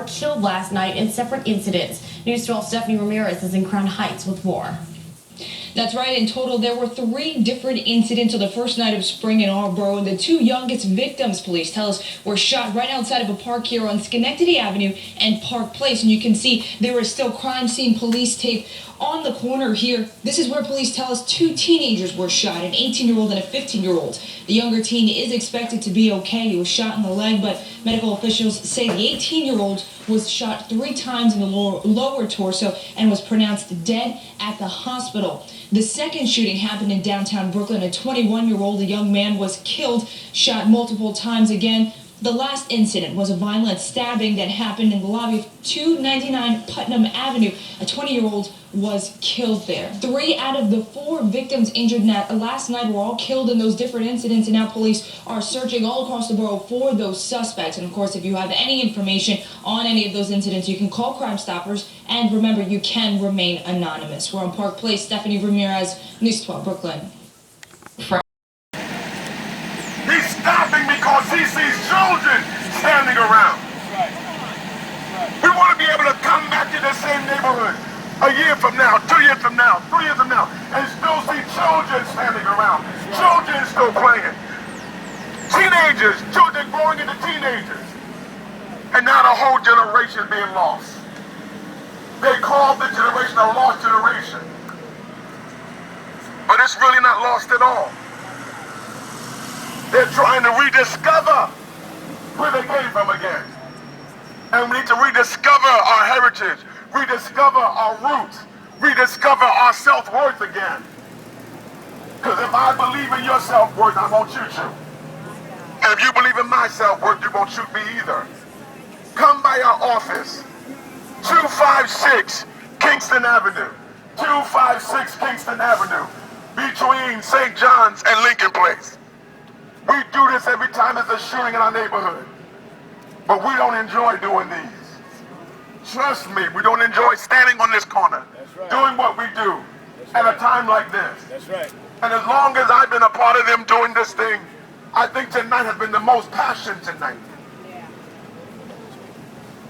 killed last night in separate incidents. News 12 Stephanie Ramirez is in Crown Heights with more. That's right. In total, there were 3 different incidents on the first night of spring in Arboro. And the 2 youngest victims, police tell us, were shot right outside of a park here on Schenectady Avenue and Park Place. And you can see there is still crime scene police tape on the corner here. This is where police tell us 2 teenagers were shot, an 18-year-old and a 15-year-old. The younger teen is expected to be okay. He was shot in the leg, but medical officials say the 18-year-old was shot 3 times in the lower torso and was pronounced dead at the hospital. The second shooting happened in downtown Brooklyn. A 21-year-old, a young man, was killed, shot multiple times again. The last incident was a violent stabbing that happened in the lobby of 299 Putnam Avenue. A 20-year-old was killed there. 3 out of the 4 victims injured last night were all killed in those different incidents, and now police are searching all across the borough for those suspects. And of course, if you have any information on any of those incidents, you can call Crime Stoppers, and remember, you can remain anonymous. We're on Park Place. Stephanie Ramirez, News 12, Brooklyn. He's stopping because he sees children standing around. We want to be able to come back to the same neighborhood a year from now, 2 years from now, 3 years from now, and still see children standing around, children still playing, teenagers, children growing into teenagers, and now the whole generation being lost. They call the generation a lost generation, but it's really not lost at all. They're trying to rediscover where they came from again. And we need to rediscover our heritage, rediscover our roots, rediscover our self-worth again. Because if I believe in your self-worth, I won't shoot you. And if you believe in my self-worth, you won't shoot me either. Come by our office, 256 Kingston Avenue, 256 Kingston Avenue, between St. John's and Lincoln Place. We do this every time there's a shooting in our neighborhood. But we don't enjoy doing these. Trust me, we don't enjoy standing on this corner, doing what we do at a time like this. That's right. And as long as I've been a part of them doing this thing, I think tonight has been the most passion tonight.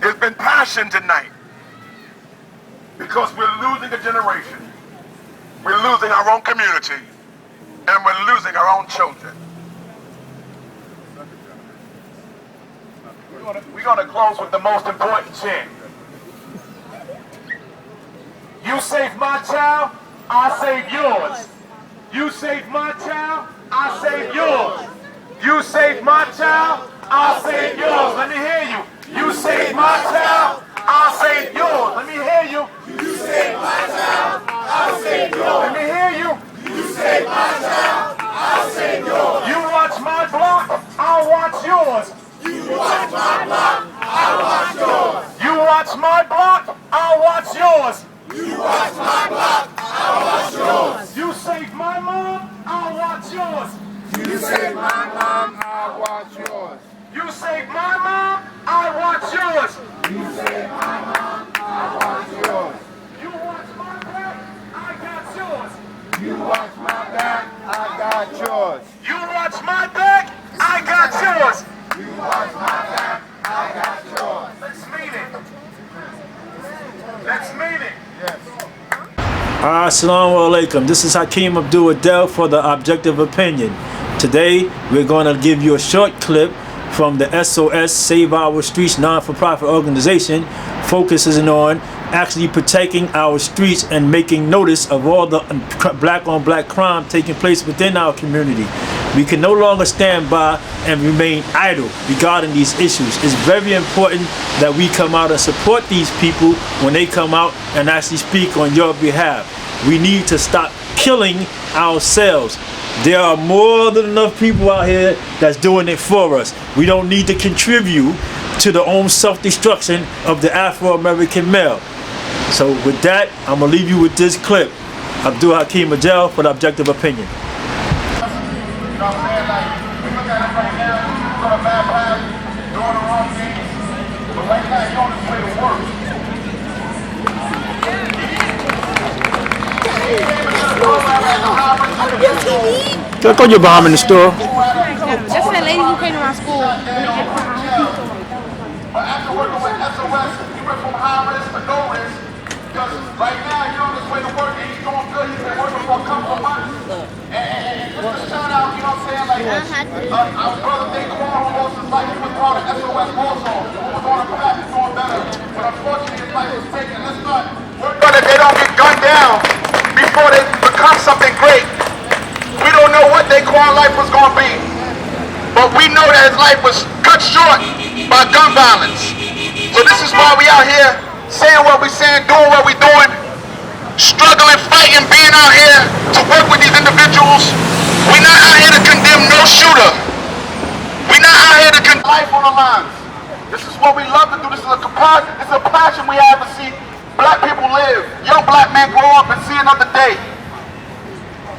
It's been passion tonight. Because we're losing a generation. We're losing our own community. And we're losing our own children. We're going to close with the most important chant. You save my child, I save yours. You save my child, I save yours. You save my child, I'll save yours. Let me hear you. You save my child, I'll save yours. Let me hear you. You save my child, I'll save yours. Let me hear you. You save my child, I'll save yours. You watch my block, I'll watch yours. You watch my block, I'll watch yours. You watch my block, I'll watch yours. You watch my block, I'll watch yours. You save my mom, I'll watch yours. You save my mom, I'll watch yours. You save my mom, I'll watch yours. You save my mom, I'll watch yours. You watch my back, I got yours. You watch my back, I got yours. You watch my back, I got yours. You watch my back, I got yours. Let's mean it. Let's mean it. Yes. Assalamu alaikum. This is Hakeem Abdul Adel for the Objective Opinion. Today we're going to give you a short clip from the S.O.S. Save Our Streets non-for-profit organization, focusing on actually protecting our streets and making notice of all the black-on-black crime taking place within our community. We can no longer stand by and remain idle regarding these issues. It's very important that we come out and support these people when they come out and actually speak on your behalf. We need to stop killing ourselves. There are more than enough people out here that's doing it for us. We don't need to contribute to the own self-destruction of the Afro-American male. So with that, I'm going to leave you with this clip. Abdul Hakeem Adel for the Objective Opinion. You know what I'm saying? Like, we look at it right now, you're on a bad path, doing the wrong thing, but right now you're on the way to work. Go call your bomb in the store. That's that lady who came to my school. But after working with S.O.S, Our brother Daquan, who lost his life, he was part of S.O.S. Warsaw, who was on a path to doing better. But unfortunately, his life was taken. Let's not work on it. They don't get gunned down before they become something great. We don't know what Daquan's life was going to be. But we know that his life was cut short by gun violence. So this is why we out here saying what we're saying, doing what we're doing, struggling, fighting, being out here to work with these individuals. We're not out here to condemn no shooter. We're not out here to condemn life on the lines. This is what we love to do. This is a passion we have to see black people live. Young black men grow up and see another day.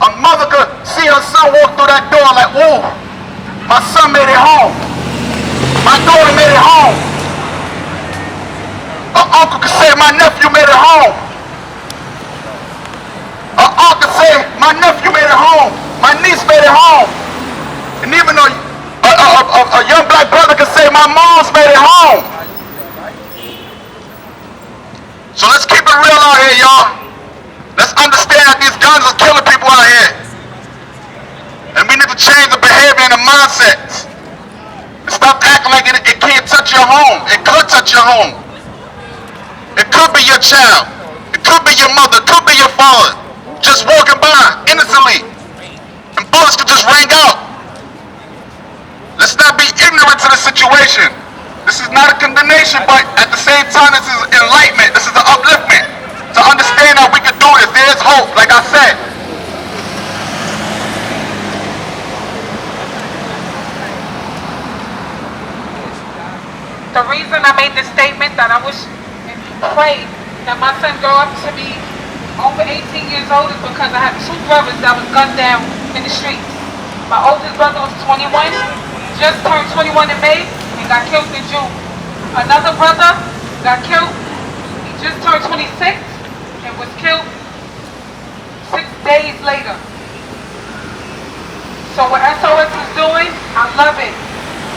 A mother could see her son walk through that door like, whoa, my son made it home. My daughter made it home. An uncle could say, my nephew made it home. An aunt could say, my nephew made it home. My niece made it home. And even a young black brother could say, my mom's made it home. So let's keep it real out here, y'all. Let's understand that these guns are killing people out here. And we need to change the behavior and the mindsets. And stop acting like it can't touch your home. It could touch your home. It could be your child. It could be your mother. It could be your father. Just walking by innocently. And bullets could just ring out. Let's not be ignorant to the situation. This is not a condemnation, but at the same time, this is enlightenment. This is an upliftment. To understand that we can do this. There's hope, like I said. The reason I made this statement that I wish and pray that my son grow up to be over 18 years old is because I have two brothers that was gunned down in the streets. My oldest brother was 21, just turned 21 in May and got killed in June. Another brother got killed, he just turned 26 and was killed 6 days later. So what S.O.S is doing, I love it.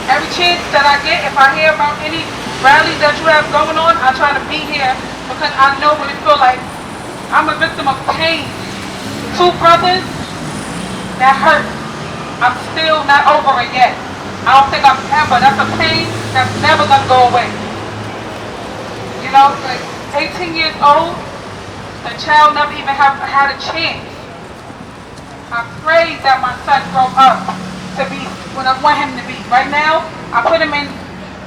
Every chance that I get, if I hear about any rallies that you have going on, I try to be here because I know what it feels like. I'm a victim of pain. Two brothers, that hurt. I'm still not over it yet. I don't think I'm ever. That's a pain that's never gonna go away. You know, like 18 years old, the child never even had a chance. I pray that my son grow up to be what I want him to be. Right now, I put him in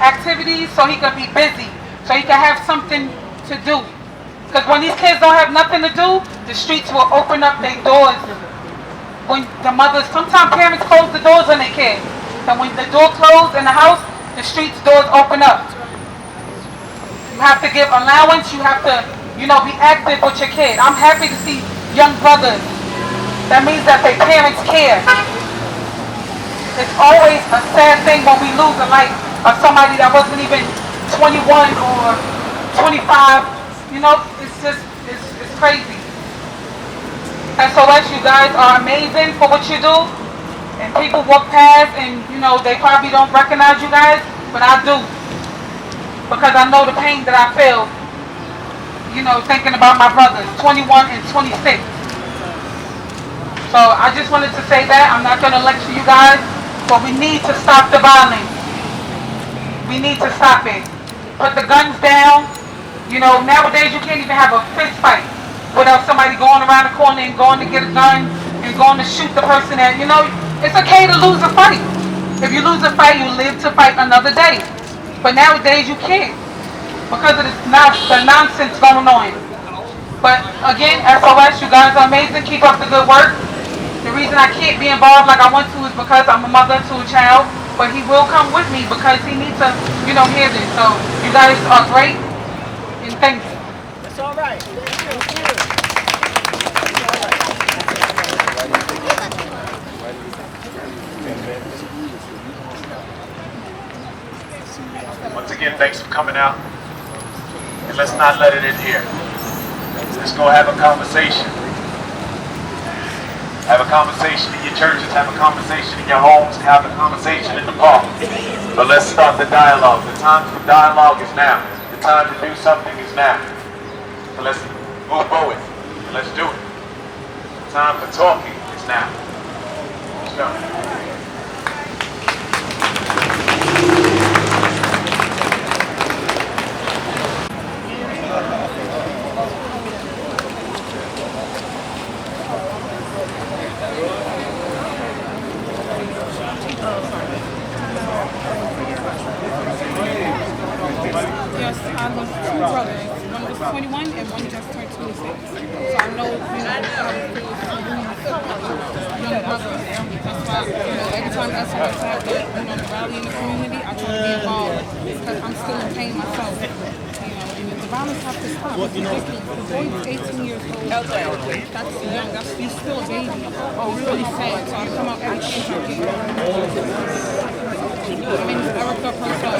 activities so he can be busy, so he can have something to do. Because when these kids don't have nothing to do, the streets will open up their doors. When the mothers, sometimes parents close the doors on their kids. And when the door closed in the house, the streets doors open up. You have to give allowance, you have to, be active with your kid. I'm happy to see young brothers. That means that their parents care. It's always a sad thing when we lose a life of somebody that wasn't even 21 or 25. It's crazy. S.O.S, you guys are amazing for what you do. And people walk past and, they probably don't recognize you guys, but I do. Because I know the pain that I feel, thinking about my brothers, 21 and 26. So I just wanted to say that. I'm not going to lecture you guys, but we need to stop the violence. We need to stop it. Put the guns down. Nowadays you can't even have a fist fight without somebody going around the corner and going to get a gun and going to shoot the person that, it's okay to lose a fight. If you lose a fight, you live to fight another day. But nowadays you can't because of the nonsense going on. But again, S.O.S, you guys are amazing. Keep up the good work. The reason I can't be involved like I want to is because I'm a mother to a child. But he will come with me because he needs to, hear this. So you guys are great. And thank you. That's all right. Once again, thanks for coming out. And let's not let it in here. Let's go have a conversation. Have a conversation in your churches, have a conversation in your homes, have a conversation in the park. But let's start the dialogue. The time for dialogue is now. The time to do something is now. So let's move forward. And let's do it. The time for talking is now. Let's go. 21 and one just turned 26. So I know, how it feels to lose young brothers. That's why, every time S.O.S have the rally in the community, I try to be involved because I'm still in pain myself. And the violence has to stop. It's ridiculous. The boy is 18 years old. That's young. He's still a baby. Oh, really sad. So I come out every chance I get. My name is Erica Purcell.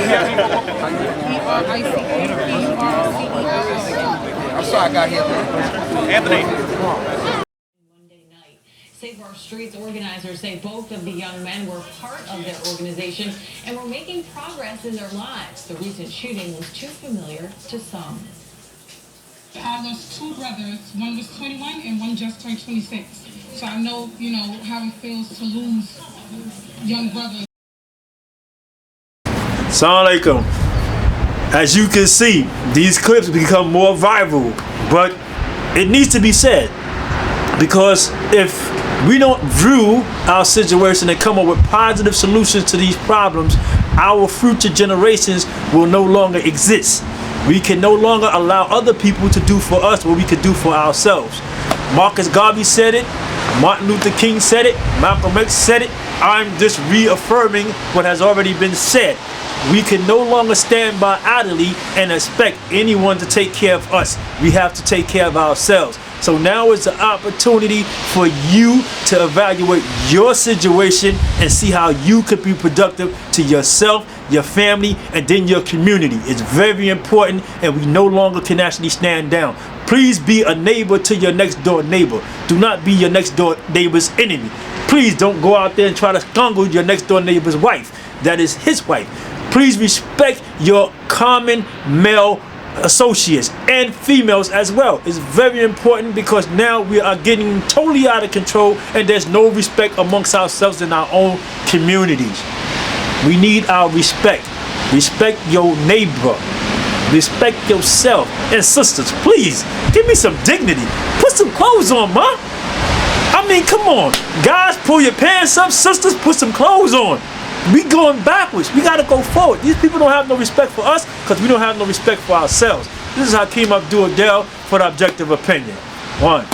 E-R-I-C-A-P-U-R-C-E-L-L. I'm sorry I got here. Anthony. Monday night. Save Our Streets organizers say both of the young men were part of their organization and were making progress in their lives. The recent shooting was too familiar to some. I lost two brothers. One was 21 and one just turned 26. So I know, how it feels to lose young brothers. Assalamu alaikum. As you can see, these clips become more viral, but it needs to be said, because if we don't view our situation and come up with positive solutions to these problems, our future generations will no longer exist. We can no longer allow other people to do for us what we could do for ourselves. Marcus Garvey said it, Martin Luther King said it, Malcolm X said it. I'm just reaffirming what has already been said. We can no longer stand by idly and expect anyone to take care of us. We have to take care of ourselves. So now is the opportunity for you to evaluate your situation and see how you could be productive to yourself, your family, and then your community. It's very important, and we no longer can actually stand down. Please be a neighbor to your next door neighbor. Do not be your next door neighbor's enemy. Please don't go out there and try to strangle your next door neighbor's wife. That is his wife. Please respect your common male associates and females as well. It's very important because now we are getting totally out of control and there's no respect amongst ourselves in our own communities. We need our respect. Respect your neighbor. Respect yourself. And sisters, please, give me some dignity. Put some clothes on, ma. I mean, come on. Guys, pull your pants up. Sisters, put some clothes on. We going backwards. We got to go forward. These people don't have no respect for us because we don't have no respect for ourselves. This is Hakeem Abdul-Adel for the Objective Opinion. 1.